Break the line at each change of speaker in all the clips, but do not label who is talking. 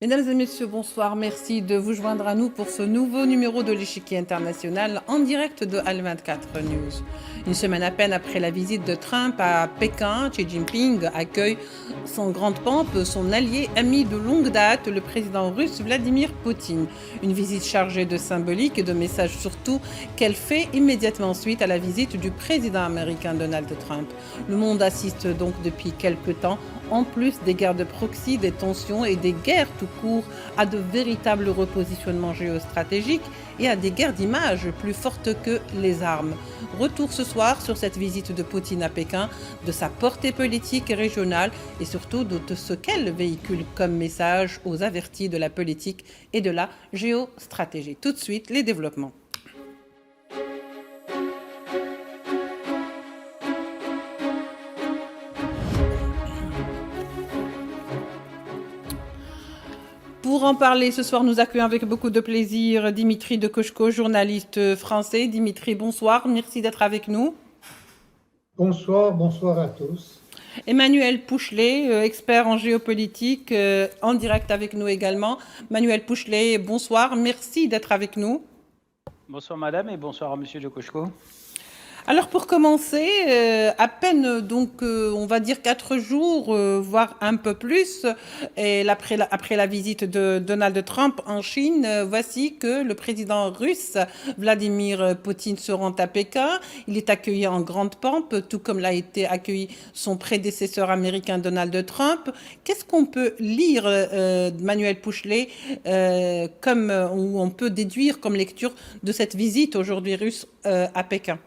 Mesdames et messieurs, bonsoir. Merci de vous joindre à nous pour ce nouveau numéro de l'Échiquier international en direct de Al24 News. Une semaine à peine après la visite de Trump à Pékin, Xi Jinping accueille sans grande pompe son allié ami de longue date, le président russe Vladimir Poutine. Une visite chargée de symbolique et de messages surtout qu'elle fait immédiatement suite à la visite du président américain Donald Trump. Le monde assiste donc depuis quelque temps, en plus des guerres de proxy, des tensions et des guerres tout court, à de véritables repositionnements géostratégiques et à des guerres d'image plus fortes que les armes. Retour ce soir sur cette visite de Poutine à Pékin, de sa portée politique et régionale et surtout de ce qu'elle véhicule comme message aux avertis de la politique et de la géostratégie. Tout de suite, les développements. Pour en parler ce soir, nous accueillons avec beaucoup de plaisir Dimitri de Koshko, journaliste français. Dimitri, bonsoir, merci d'être avec nous.
Bonsoir, bonsoir à tous.
Emmanuel Pouchelet, expert en géopolitique, en direct avec nous également. Manuel Pouchelet, bonsoir, merci d'être avec nous.
Bonsoir madame et bonsoir à monsieur de Koshko.
Alors pour commencer, à peine donc on va dire 4 jours, voire un peu plus, et après la visite de Donald Trump en Chine, voici que le président russe Vladimir Poutine se rend à Pékin. Il est accueilli en grande pompe, tout comme l'a été accueilli son prédécesseur américain Donald Trump. Qu'est-ce qu'on peut lire, Manuel Pouchelet, où on peut déduire comme lecture de cette visite aujourd'hui russe à Pékin?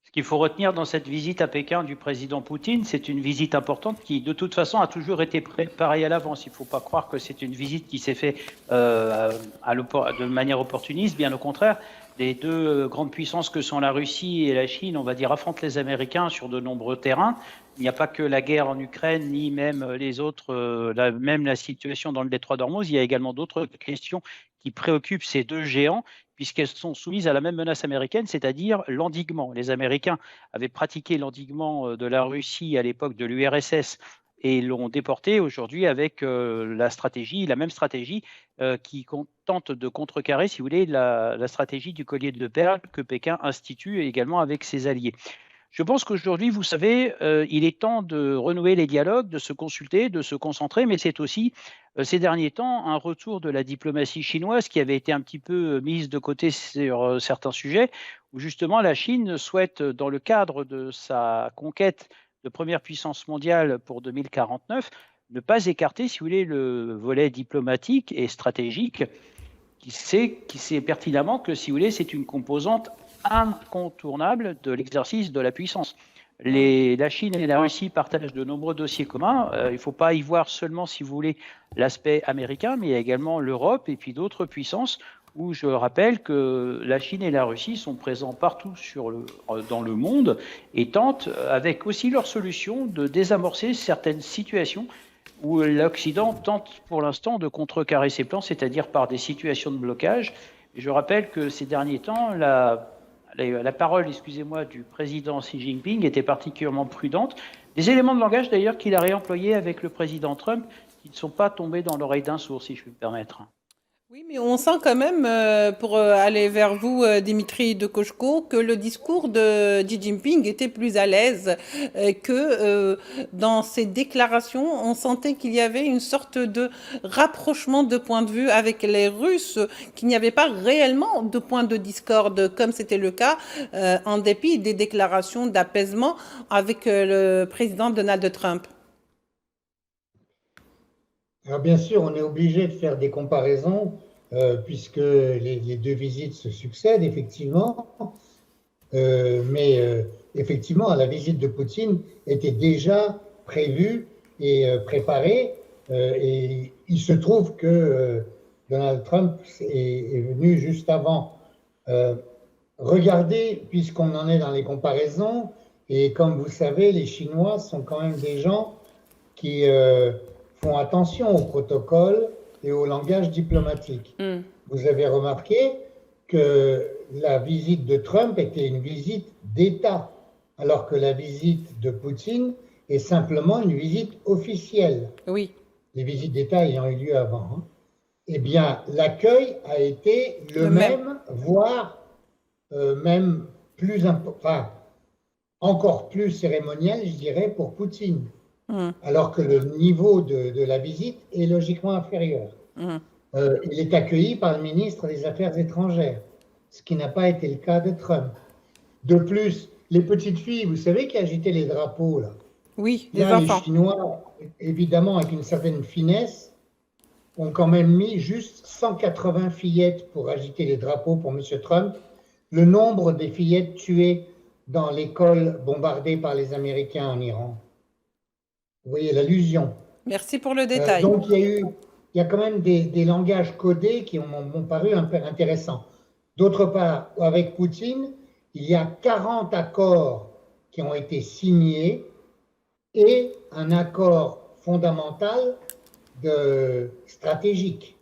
Ce qu'il faut retenir dans cette visite à Pékin du président Poutine, c'est une visite importante qui, de toute façon, a toujours été préparée à l'avance. Il ne faut pas croire que c'est une visite qui s'est faite de manière opportuniste. Bien au contraire, les deux grandes puissances que sont la Russie et la Chine, on va dire, affrontent les Américains sur de nombreux terrains. Il n'y a pas que la guerre en Ukraine, ni même les autres, même la situation dans le détroit d'Ormuz. Il y a également d'autres questions qui préoccupent ces deux géants, puisqu'elles sont soumises à la même menace américaine, c'est-à-dire l'endiguement. Les Américains avaient pratiqué l'endiguement de la Russie à l'époque de l'URSS et l'ont déporté aujourd'hui avec la même stratégie qui tente de contrecarrer, si vous voulez, la stratégie du collier de perles que Pékin institue également avec ses alliés. Je pense qu'aujourd'hui, vous savez, il est temps de renouer les dialogues, de se consulter, de se concentrer, mais c'est aussi, ces derniers temps, un retour de la diplomatie chinoise qui avait été un petit peu mise de côté sur certains sujets, où justement la Chine souhaite, dans le cadre de sa conquête de première puissance mondiale pour 2049, ne pas écarter, si vous voulez, le volet diplomatique et stratégique, qui sait pertinemment que, si vous voulez, c'est une composante incontournable de l'exercice de la puissance. La Chine et la Russie partagent de nombreux dossiers communs. Il ne faut pas y voir seulement, si vous voulez, l'aspect américain, mais il y a également l'Europe et puis d'autres puissances où je rappelle que la Chine et la Russie sont présents partout dans le monde et tentent, avec aussi leurs solutions, de désamorcer certaines situations où l'Occident tente pour l'instant de contrecarrer ses plans, c'est-à-dire par des situations de blocage. Et je rappelle que ces derniers temps, la parole, excusez-moi, du président Xi Jinping était particulièrement prudente. Des éléments de langage d'ailleurs qu'il a réemployés avec le président Trump qui ne sont pas tombés dans l'oreille d'un sourd, si je puis me permettre.
Oui, mais on sent quand même, pour aller vers vous, Dimitri de Koshko, que le discours de Xi Jinping était plus à l'aise, que dans ses déclarations, on sentait qu'il y avait une sorte de rapprochement de point de vue avec les Russes, qu'il n'y avait pas réellement de point de discorde, comme c'était le cas, en dépit des déclarations d'apaisement avec le président Donald Trump.
Alors bien sûr, on est obligé de faire des comparaisons puisque les deux visites se succèdent, effectivement. Mais effectivement, la visite de Poutine était déjà prévue et préparée. Et il se trouve que Donald Trump est venu juste avant. Regardez, puisqu'on en est dans les comparaisons, et comme vous savez, les Chinois sont quand même des gens qui font attention au protocole et au langage diplomatique. Vous avez remarqué que la visite de Trump était une visite d'État, alors que la visite de Poutine est simplement une visite officielle.
Oui.
les visites d'État ayant eu lieu avant, hein, eh bien, l'accueil a été le même, voire même plus enfin, encore plus cérémoniel, je dirais, pour Poutine, alors que le niveau de la visite est logiquement inférieur. Il est accueilli par le ministre des Affaires étrangères, ce qui n'a pas été le cas de Trump. De plus, les petites filles, vous savez, qui agitaient les drapeaux, là.
Oui,
là, les Chinois, évidemment, avec une certaine finesse, ont quand même mis juste 180 fillettes pour agiter les drapeaux pour M. Trump. Le nombre des fillettes tuées dans l'école bombardée par les Américains en Iran. Vous voyez l'allusion.
Merci pour le détail.
Donc, il y a quand même des langages codés qui m'ont paru un peu intéressants. D'autre part, avec Poutine, il y a 40 accords qui ont été signés et un accord fondamental stratégique.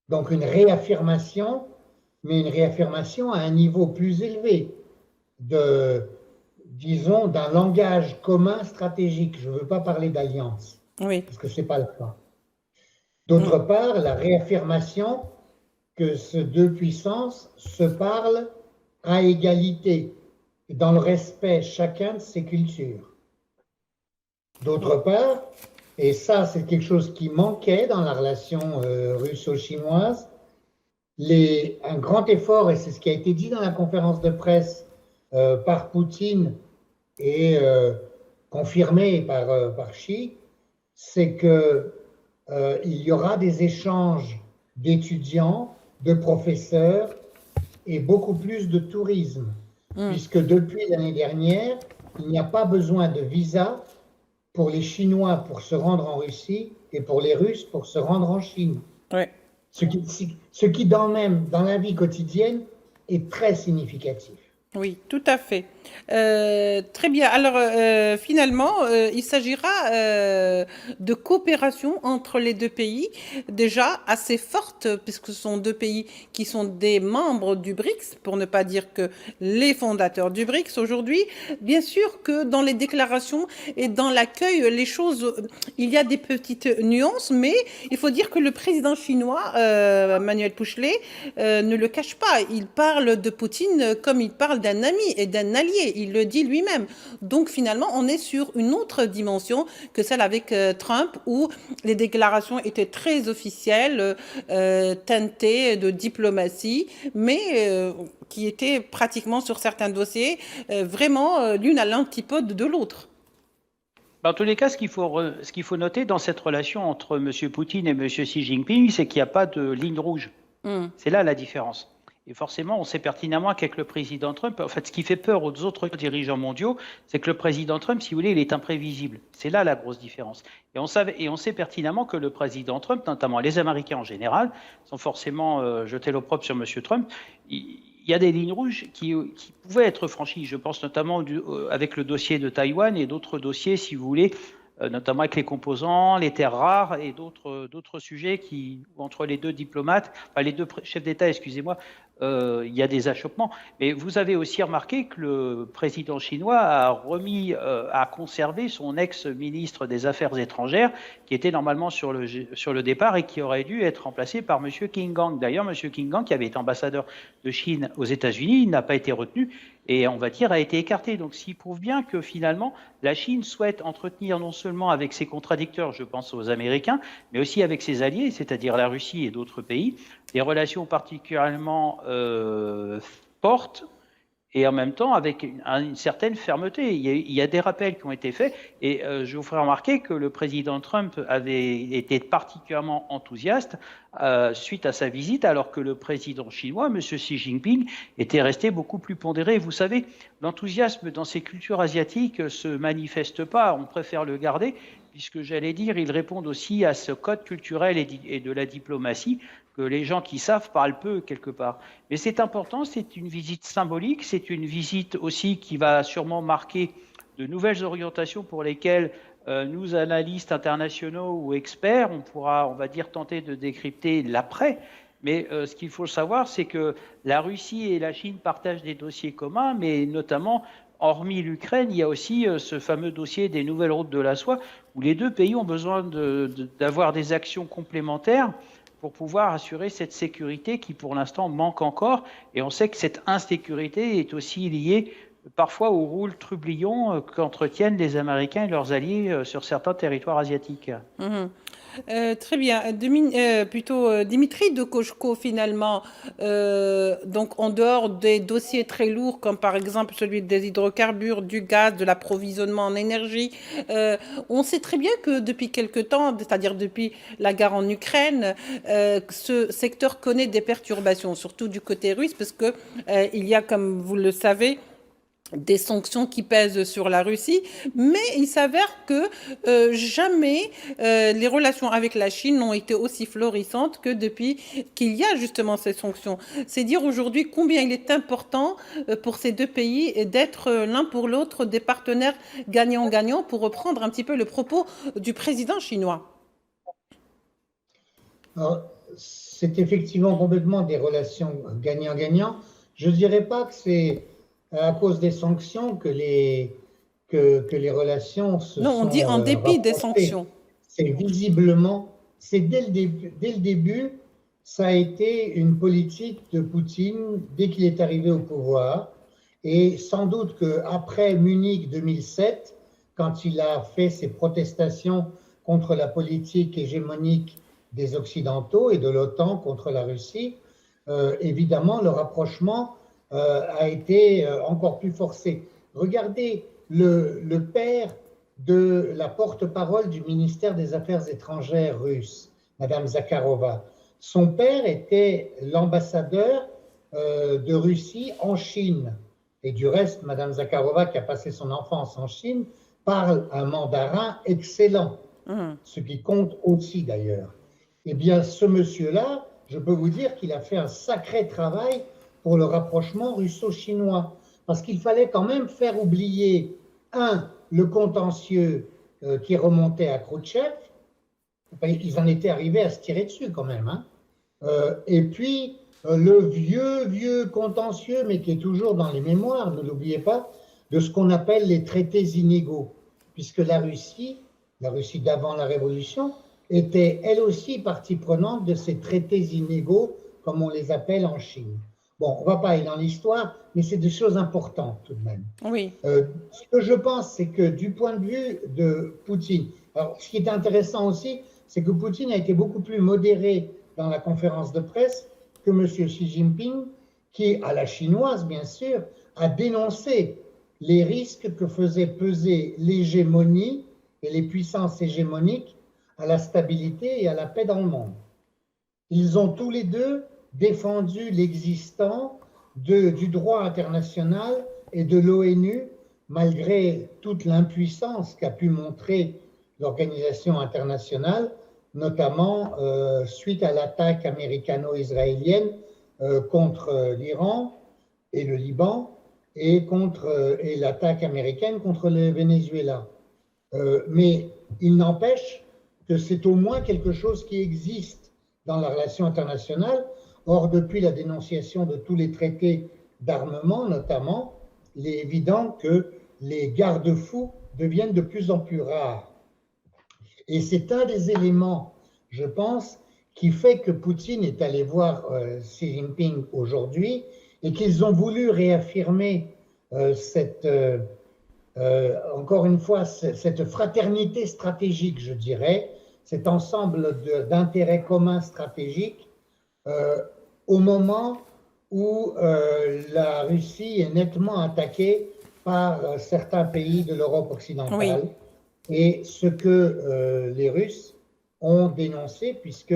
Donc une réaffirmation, mais une réaffirmation à un niveau plus élevé disons, d'un langage commun stratégique. Je ne veux pas parler d'alliance, parce que ce n'est pas le cas. D'autre part, la réaffirmation que ces deux puissances se parlent à égalité, dans le respect chacun de ses cultures. D'autre part, et ça c'est quelque chose qui manquait dans la relation russo-chinoise, un grand effort, et c'est ce qui a été dit dans la conférence de presse par Poutine et confirmé par Xi, c'est qu'il y aura des échanges d'étudiants, de professeurs et beaucoup plus de tourisme, puisque depuis l'année dernière, il n'y a pas besoin de visa pour les Chinois pour se rendre en Russie et pour les Russes pour se rendre en Chine.
Ouais.
Ce qui dans la vie quotidienne est très significatif.
Oui, tout à fait. Très bien. Alors, finalement, il s'agira de coopération entre les deux pays, déjà assez forte, puisque ce sont deux pays qui sont des membres du BRICS, pour ne pas dire que les fondateurs du BRICS aujourd'hui. Bien sûr que dans les déclarations et dans l'accueil, les choses, il y a des petites nuances, mais il faut dire que le président chinois, Manuel Pouchelet, ne le cache pas. Il parle de Poutine comme il parle d'un ami et d'un allié, il le dit lui-même. Donc finalement, on est sur une autre dimension que celle avec Trump, où les déclarations étaient très officielles, teintées de diplomatie, mais qui étaient pratiquement sur certains dossiers vraiment l'une à l'antipode de l'autre.
En tous les cas, ce qu'il faut noter dans cette relation entre M. Poutine et M. Xi Jinping, c'est qu'il n'y a pas de ligne rouge. C'est là la différence. Et forcément, on sait pertinemment qu'avec le président Trump, en fait, ce qui fait peur aux autres dirigeants mondiaux, c'est que le président Trump, si vous voulez, il est imprévisible. C'est là la grosse différence. Et on sait pertinemment que le président Trump, notamment les Américains en général, sont forcément jetés l'opprobre sur M. Trump. Il y a des lignes rouges qui pouvaient être franchies. Je pense notamment avec le dossier de Taïwan et d'autres dossiers, si vous voulez, notamment avec les composants, les terres rares et d'autres sujets entre les deux diplomates, enfin les deux chefs d'État, excusez-moi, il y a des achoppements. Mais vous avez aussi remarqué que le président chinois a conservé son ex-ministre des Affaires étrangères, qui était normalement sur le départ et qui aurait dû être remplacé par M. Qin Gang. D'ailleurs, M. Qin Gang, qui avait été ambassadeur de Chine aux États-Unis, n'a pas été retenu et, on va dire, a été écarté. Donc, s'il prouve bien que finalement, la Chine souhaite entretenir non seulement avec ses contradicteurs, je pense aux Américains, mais aussi avec ses alliés, c'est-à-dire la Russie et d'autres pays, des relations particulièrement fortes et en même temps avec une certaine fermeté. Il y a des rappels qui ont été faits et je vous ferai remarquer que le président Trump avait été particulièrement enthousiaste suite à sa visite, alors que le président chinois, M. Xi Jinping, était resté beaucoup plus pondéré. Vous savez, l'enthousiasme dans ces cultures asiatiques ne se manifeste pas, on préfère le garder, puisque j'allais dire, ils répondent aussi à ce code culturel et de la diplomatie que les gens qui savent parlent peu quelque part. Mais c'est important, c'est une visite symbolique, c'est une visite aussi qui va sûrement marquer de nouvelles orientations pour lesquelles nous, analystes internationaux ou experts, on pourra, on va dire, tenter de décrypter l'après. Mais ce qu'il faut savoir, c'est que la Russie et la Chine partagent des dossiers communs, mais notamment, hormis l'Ukraine, il y a aussi ce fameux dossier des nouvelles routes de la soie, où les deux pays ont besoin d'avoir des actions complémentaires pour pouvoir assurer cette sécurité qui, pour l'instant, manque encore. Et on sait que cette insécurité est aussi liée parfois au rôle trublion qu'entretiennent les Américains et leurs alliés sur certains territoires asiatiques.
Mhm. Très bien. Dimitri de Koshko, finalement, donc en dehors des dossiers très lourds, comme par exemple celui des hydrocarbures, du gaz, de l'approvisionnement en énergie, on sait très bien que depuis quelque temps, c'est-à-dire depuis la guerre en Ukraine, ce secteur connaît des perturbations, surtout du côté russe, parce que il y a, comme vous le savez, des sanctions qui pèsent sur la Russie, mais il s'avère que jamais les relations avec la Chine n'ont été aussi florissantes que depuis qu'il y a justement ces sanctions. C'est dire aujourd'hui combien il est important pour ces deux pays d'être l'un pour l'autre des partenaires gagnant-gagnant, pour reprendre un petit peu le propos du président chinois.
C'est effectivement complètement des relations gagnant-gagnant. Je ne dirais pas que c'est à cause des sanctions que les relations se sont
Non, on dit en dépit des
rapprochées.
sanctions.
C'est visiblement, c'est dès le début, ça a été une politique de Poutine dès qu'il est arrivé au pouvoir. Et sans doute qu'après Munich 2007, quand il a fait ses protestations contre la politique hégémonique des Occidentaux et de l'OTAN contre la Russie, évidemment, le rapprochement a été encore plus forcé. Regardez le père de la porte-parole du ministère des Affaires étrangères russe, Madame Zakharova. Son père était l'ambassadeur de Russie en Chine. Et du reste, Madame Zakharova, qui a passé son enfance en Chine, parle un mandarin excellent, ce qui compte aussi d'ailleurs. Eh bien, ce monsieur-là, je peux vous dire qu'il a fait un sacré travail pour le rapprochement russo-chinois, parce qu'il fallait quand même faire oublier, le contentieux qui remontait à Khrouchtchev. Ils en étaient arrivés à se tirer dessus quand même, hein. Et puis, le vieux contentieux, mais qui est toujours dans les mémoires, ne l'oubliez pas, de ce qu'on appelle les traités inégaux, puisque la Russie d'avant la Révolution, était elle aussi partie prenante de ces traités inégaux, comme on les appelle en Chine. Bon, on ne va pas aller dans l'histoire, mais c'est des choses importantes tout de même.
Oui.
Ce que je pense, c'est que du point de vue de Poutine, alors ce qui est intéressant aussi, c'est que Poutine a été beaucoup plus modéré dans la conférence de presse que M. Xi Jinping, qui, à la chinoise bien sûr, a dénoncé les risques que faisait peser l'hégémonie et les puissances hégémoniques à la stabilité et à la paix dans le monde. Ils ont tous les deux défendu l'existant du droit international et de l'ONU, malgré toute l'impuissance qu'a pu montrer l'organisation internationale, notamment suite à l'attaque américano-israélienne contre l'Iran et le Liban et l'attaque américaine contre le Venezuela. Mais il n'empêche que c'est au moins quelque chose qui existe dans la relation internationale. Or, depuis la dénonciation de tous les traités d'armement, notamment, il est évident que les garde-fous deviennent de plus en plus rares. Et c'est un des éléments, je pense, qui fait que Poutine est allé voir Xi Jinping aujourd'hui et qu'ils ont voulu réaffirmer encore une fois, cette fraternité stratégique, je dirais, cet ensemble d'intérêts communs stratégiques au moment où la Russie est nettement attaquée par certains pays de l'Europe occidentale. Oui. Et ce que les Russes ont dénoncé, puisque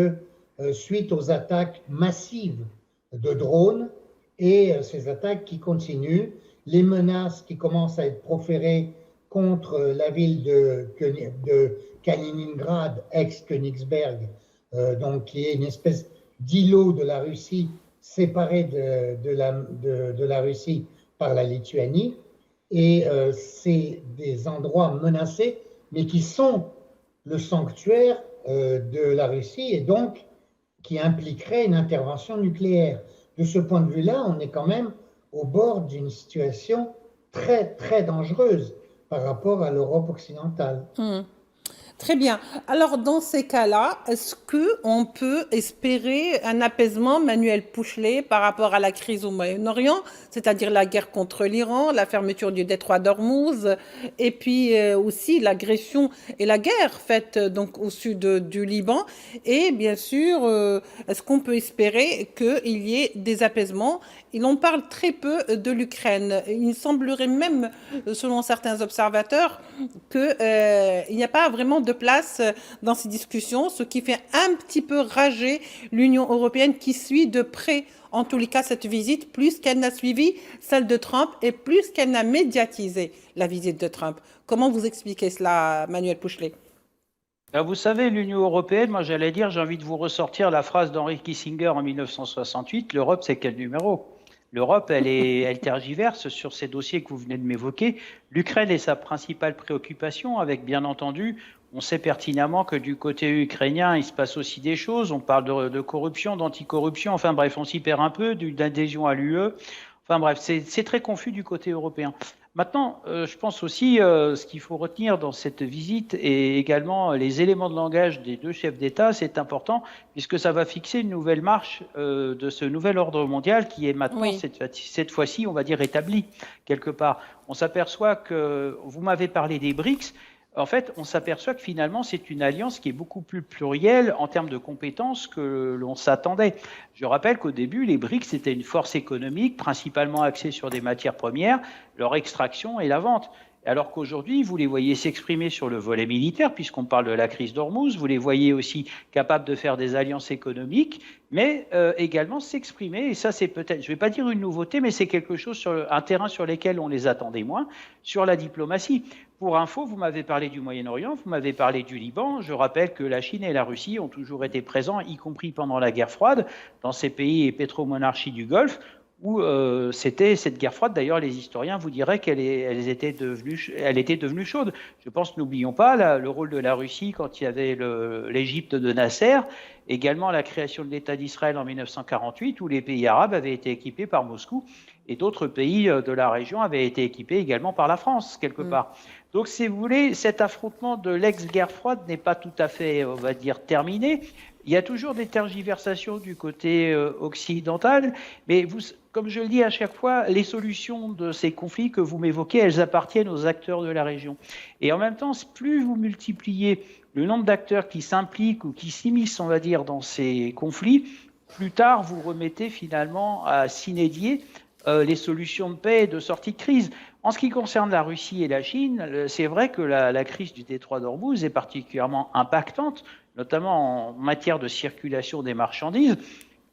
suite aux attaques massives de drones et ces attaques qui continuent, les menaces qui commencent à être proférées contre la ville de Kaliningrad, ex-Königsberg, donc qui est une espèce d'îlot de la Russie séparé de la Russie par la Lituanie. Et c'est des endroits menacés, mais qui sont le sanctuaire de la Russie et donc qui impliquerait une intervention nucléaire. De ce point de vue-là, on est quand même au bord d'une situation très, très dangereuse par rapport à l'Europe occidentale.
Très bien. Alors, dans ces cas-là, est-ce qu'on peut espérer un apaisement, Manuel Pouchelet, par rapport à la crise au Moyen-Orient, c'est-à-dire la guerre contre l'Iran, la fermeture du détroit d'Ormuz, et puis aussi l'agression et la guerre faite donc au sud du Liban, et bien sûr, est-ce qu'on peut espérer qu'il y ait des apaisements? Et l'on parle très peu de l'Ukraine. Il semblerait même, selon certains observateurs, qu'il n'y a pas vraiment de place dans ces discussions, ce qui fait un petit peu rager l'Union européenne qui suit de près, en tous les cas, cette visite, plus qu'elle n'a suivi celle de Trump et plus qu'elle n'a médiatisé la visite de Trump. Comment vous expliquez cela, Manuel Pouchelet?
Vous savez, l'Union européenne, moi j'allais dire, j'ai envie de vous ressortir la phrase d'Henry Kissinger en 1968, l'Europe c'est quel numéro? L'Europe, elle tergiverse sur ces dossiers que vous venez de m'évoquer. L'Ukraine est sa principale préoccupation, avec bien entendu, on sait pertinemment que du côté ukrainien, il se passe aussi des choses. On parle de corruption, d'anticorruption, enfin bref, on s'y perd un peu, d'adhésion à l'UE. Enfin bref, c'est très confus du côté européen. Maintenant, je pense aussi ce qu'il faut retenir dans cette visite et également les éléments de langage des deux chefs d'État, c'est important puisque ça va fixer une nouvelle marche de ce nouvel ordre mondial qui est maintenant cette fois-ci, on va dire, établi quelque part. On s'aperçoit que, vous m'avez parlé des BRICS, en fait, on s'aperçoit que finalement, c'est une alliance qui est beaucoup plus plurielle en termes de compétences que l'on s'attendait. Je rappelle qu'au début, les BRICS, c'était une force économique principalement axée sur des matières premières, leur extraction et la vente. Alors qu'aujourd'hui, vous les voyez s'exprimer sur le volet militaire, puisqu'on parle de la crise d'Ormuz, vous les voyez aussi capables de faire des alliances économiques, mais également s'exprimer, et ça c'est peut-être, je ne vais pas dire une nouveauté, mais c'est quelque chose sur un terrain sur lequel on les attendait moins, sur la diplomatie. Pour info, vous m'avez parlé du Moyen-Orient, vous m'avez parlé du Liban. Je rappelle que la Chine et la Russie ont toujours été présents, y compris pendant la guerre froide, dans ces pays et pétromonarchies du Golfe, où c'était cette guerre froide. D'ailleurs, les historiens vous diraient qu'elle était devenue chaude. Je pense, n'oublions pas, le rôle de la Russie quand il y avait l'Égypte de Nasser, également la création de l'État d'Israël en 1948, où les pays arabes avaient été équipés par Moscou, et d'autres pays de la région avaient été équipés également par la France, quelque part. Donc, si vous voulez, cet affrontement de l'ex-guerre froide n'est pas tout à fait, on va dire, terminé. Il y a toujours des tergiversations du côté occidental, mais comme je le dis à chaque fois, les solutions de ces conflits que vous m'évoquez, elles appartiennent aux acteurs de la région. Et en même temps, plus vous multipliez le nombre d'acteurs qui s'impliquent ou qui s'immiscent, on va dire, dans ces conflits, plus tard, vous remettez finalement à s'inédier les solutions de paix et de sortie de crise. En ce qui concerne la Russie et la Chine, c'est vrai que la crise du détroit d'Ormuz est particulièrement impactante, notamment en matière de circulation des marchandises,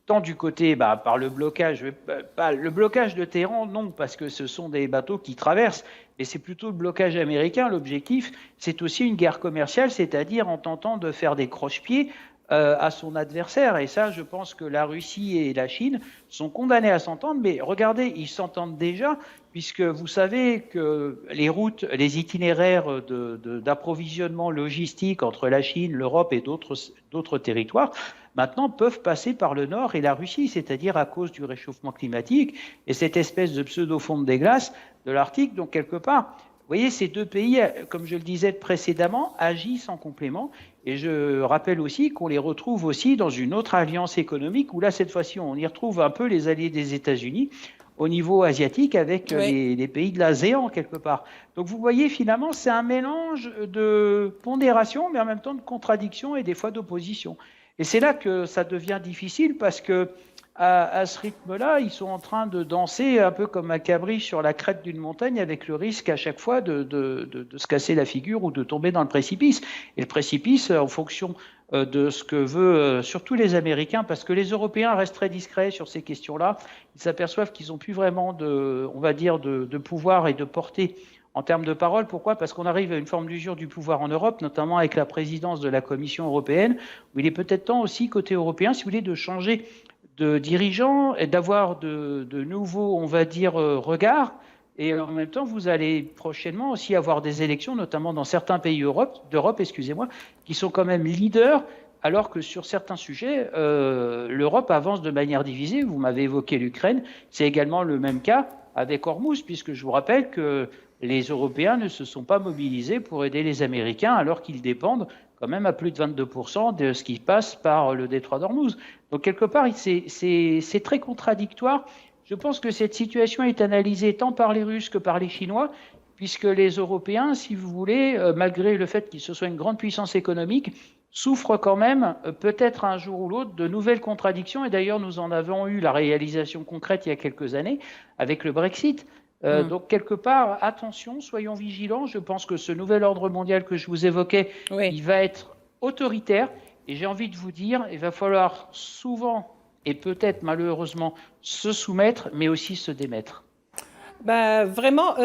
tant du côté par le blocage de Téhéran, non, parce que ce sont des bateaux qui traversent, mais c'est plutôt le blocage américain. L'objectif, c'est aussi une guerre commerciale, c'est-à-dire en tentant de faire des croche-pieds à son adversaire. Et ça, je pense que la Russie et la Chine sont condamnés à s'entendre. Mais regardez, ils s'entendent déjà, puisque vous savez que les routes, les itinéraires d'approvisionnement logistique entre la Chine, l'Europe et d'autres territoires, maintenant peuvent passer par le Nord et la Russie, c'est-à-dire à cause du réchauffement climatique et cette espèce de pseudo-fonte des glaces de l'Arctique. Donc, quelque part, vous voyez, ces deux pays, comme je le disais précédemment, agissent en complément. Et je rappelle aussi qu'on les retrouve aussi dans une autre alliance économique, où là, cette fois-ci, on y retrouve un peu les alliés des États-Unis au niveau asiatique avec les pays de l'ASEAN, quelque part. Donc, vous voyez, finalement, c'est un mélange de pondération, mais en même temps de contradiction et des fois d'opposition. Et c'est là que ça devient difficile parce que à ce rythme-là, ils sont en train de danser un peu comme un cabri sur la crête d'une montagne avec le risque à chaque fois de se casser la figure ou de tomber dans le précipice. Et le précipice, en fonction de ce que veulent surtout les Américains, parce que les Européens restent très discrets sur ces questions-là, ils s'aperçoivent qu'ils n'ont plus vraiment de pouvoir et de portée en termes de parole. Pourquoi ? Parce qu'on arrive à une forme d'usure du pouvoir en Europe, notamment avec la présidence de la Commission européenne, où il est peut-être temps aussi, côté européen, si vous voulez, de changer de dirigeants et d'avoir de nouveaux, on va dire, regards. Et en même temps, vous allez prochainement aussi avoir des élections, notamment dans certains pays d'Europe, qui sont quand même leaders alors que sur certains sujets, l'Europe avance de manière divisée. Vous m'avez évoqué l'Ukraine, c'est également le même cas avec Hormuz, puisque je vous rappelle que les Européens ne se sont pas mobilisés pour aider les Américains, alors qu'ils dépendent quand même à plus de 22% de ce qui passe par le détroit d'Ormuz. Donc quelque part, c'est très contradictoire. Je pense que cette situation est analysée tant par les Russes que par les Chinois, puisque les Européens, si vous voulez, malgré le fait qu'ils soient une grande puissance économique, souffrent quand même, peut-être un jour ou l'autre, de nouvelles contradictions. Et d'ailleurs, nous en avons eu la réalisation concrète il y a quelques années avec le Brexit. Donc, quelque part, attention, soyons vigilants. Je pense que ce nouvel ordre mondial que je vous évoquais, il va être autoritaire. Et j'ai envie de vous dire, il va falloir souvent, et peut-être malheureusement, se soumettre, mais aussi se démettre.
Vraiment,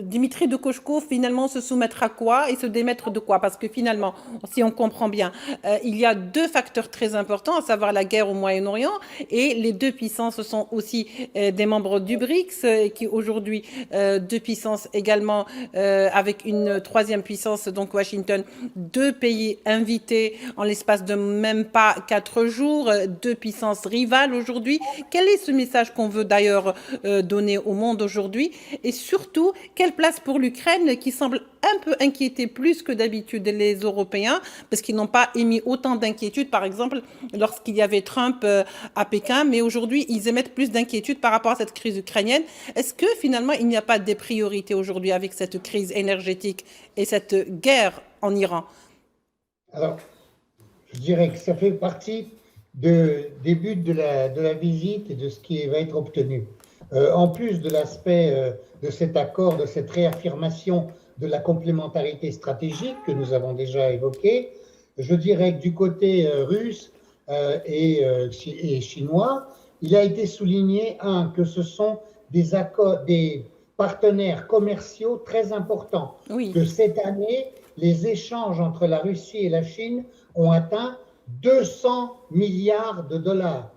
Dimitri de Koshko, finalement, se soumettre à quoi et se démettre de quoi? Parce que finalement, si on comprend bien, il y a deux facteurs très importants, à savoir la guerre au Moyen-Orient, et les deux puissances sont aussi des membres du BRICS, qui aujourd'hui, deux puissances également, avec une troisième puissance, donc Washington, deux pays invités en l'espace de même pas 4 jours, deux puissances rivales aujourd'hui. Quel est ce message qu'on veut d'ailleurs donner au monde aujourd'hui? Et surtout, quelle place pour l'Ukraine qui semble un peu inquiéter plus que d'habitude les Européens, parce qu'ils n'ont pas émis autant d'inquiétude, par exemple, lorsqu'il y avait Trump à Pékin, mais aujourd'hui, ils émettent plus d'inquiétude par rapport à cette crise ukrainienne. Est-ce que finalement, il n'y a pas des priorités aujourd'hui avec cette crise énergétique et cette guerre en Iran?
Alors, je dirais que ça fait partie des buts de la visite et de ce qui va être obtenu. En plus de l'aspect de cet accord, de cette réaffirmation de la complémentarité stratégique que nous avons déjà évoquée, je dirais que du côté russe et chinois, il a été souligné, que ce sont des partenaires commerciaux très importants.
Oui.
Que cette année, les échanges entre la Russie et la Chine ont atteint 200 milliards de dollars.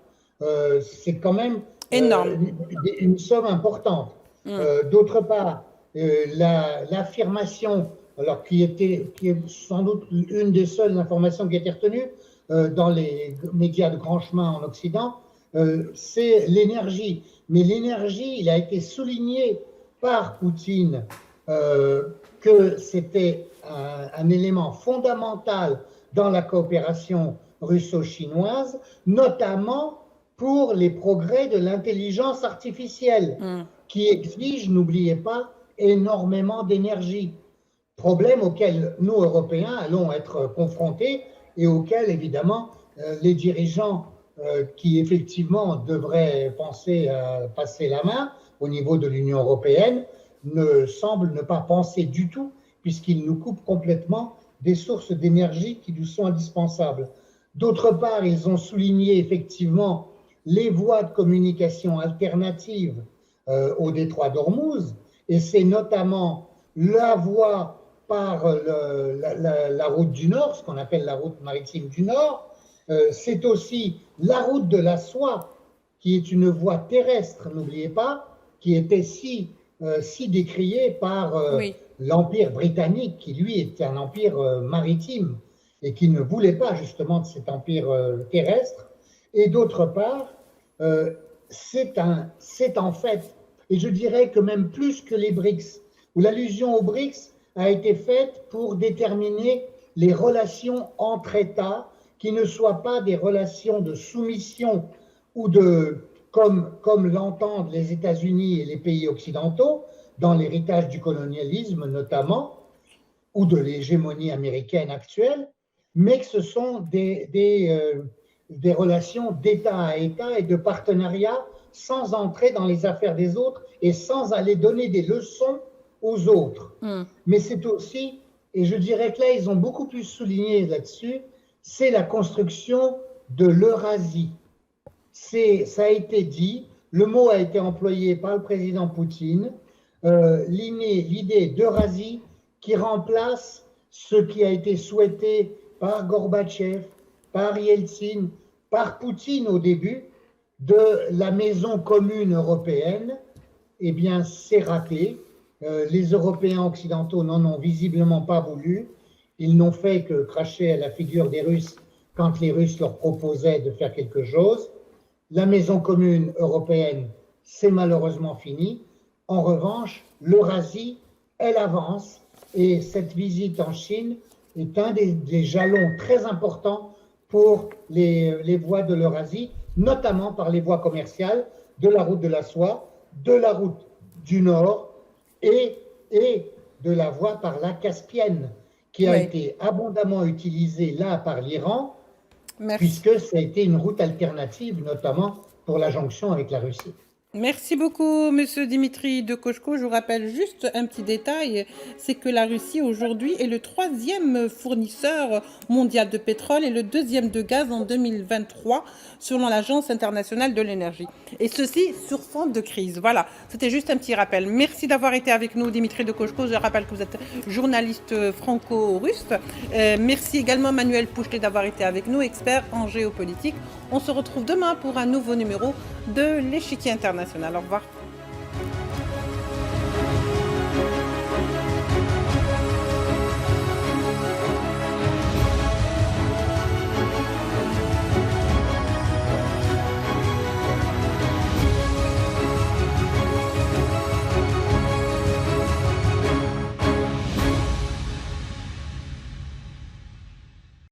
C'est quand même
énorme.
Une somme importante. D'autre part, l'affirmation, alors qui est sans doute une des seules informations qui a été retenue dans les médias de grand chemin en Occident, c'est l'énergie. Mais l'énergie, il a été souligné par Poutine que c'était un élément fondamental dans la coopération russo-chinoise, notamment pour les progrès de l'intelligence artificielle, qui exige, n'oubliez pas, énormément d'énergie. Problème auquel nous, Européens, allons être confrontés et auquel, évidemment, les dirigeants qui, effectivement, devraient penser à passer la main au niveau de l'Union européenne, ne semblent ne pas penser du tout, puisqu'ils nous coupent complètement des sources d'énergie qui nous sont indispensables. D'autre part, ils ont souligné, effectivement, les voies de communication alternatives au détroit d'Ormuz, et c'est notamment la voie par la route du Nord, ce qu'on appelle la route maritime du Nord. C'est aussi la route de la soie, qui est une voie terrestre, n'oubliez pas, qui était si décriée par l'Empire britannique, qui lui était un empire maritime et qui ne voulait pas justement de cet empire terrestre. Et d'autre part, c'est en fait, et je dirais que même plus que les BRICS, où l'allusion aux BRICS a été faite pour déterminer les relations entre États qui ne soient pas des relations de soumission ou comme l'entendent les États-Unis et les pays occidentaux, dans l'héritage du colonialisme notamment, ou de l'hégémonie américaine actuelle, mais que ce sont des relations d'État à État et de partenariat sans entrer dans les affaires des autres et sans aller donner des leçons aux autres. Mais c'est aussi, et je dirais que là, ils ont beaucoup plus souligné là-dessus, c'est la construction de l'Eurasie. Ça a été dit, le mot a été employé par le président Poutine, l'idée d'Eurasie qui remplace ce qui a été souhaité par Gorbatchev, par Yeltsin, par Poutine au début, de la maison commune européenne. Eh bien, c'est raté. Les Européens occidentaux n'en ont visiblement pas voulu. Ils n'ont fait que cracher à la figure des Russes quand les Russes leur proposaient de faire quelque chose. La maison commune européenne, c'est malheureusement fini. En revanche, l'Eurasie, elle avance et cette visite en Chine est un des jalons très importants pour les voies de l'Eurasie, notamment par les voies commerciales de la route de la soie, de la route du Nord et de la voie par la Caspienne, qui a été abondamment utilisée là par l'Iran, puisque ça a été une route alternative, notamment pour la jonction avec la Russie.
Merci beaucoup, Monsieur Dimitri de Koshko. Je vous rappelle juste un petit détail, c'est que la Russie aujourd'hui est le 3e fournisseur mondial de pétrole et le 2e de gaz en 2023, selon l'Agence internationale de l'énergie. Et ceci sur fond de crise. Voilà, c'était juste un petit rappel. Merci d'avoir été avec nous, Dimitri de Koshko. Je rappelle que vous êtes journaliste franco-russe. Merci également, Manuel Pouchelet, d'avoir été avec nous, expert en géopolitique. On se retrouve demain pour un nouveau numéro de l'Échiquier international. Au revoir.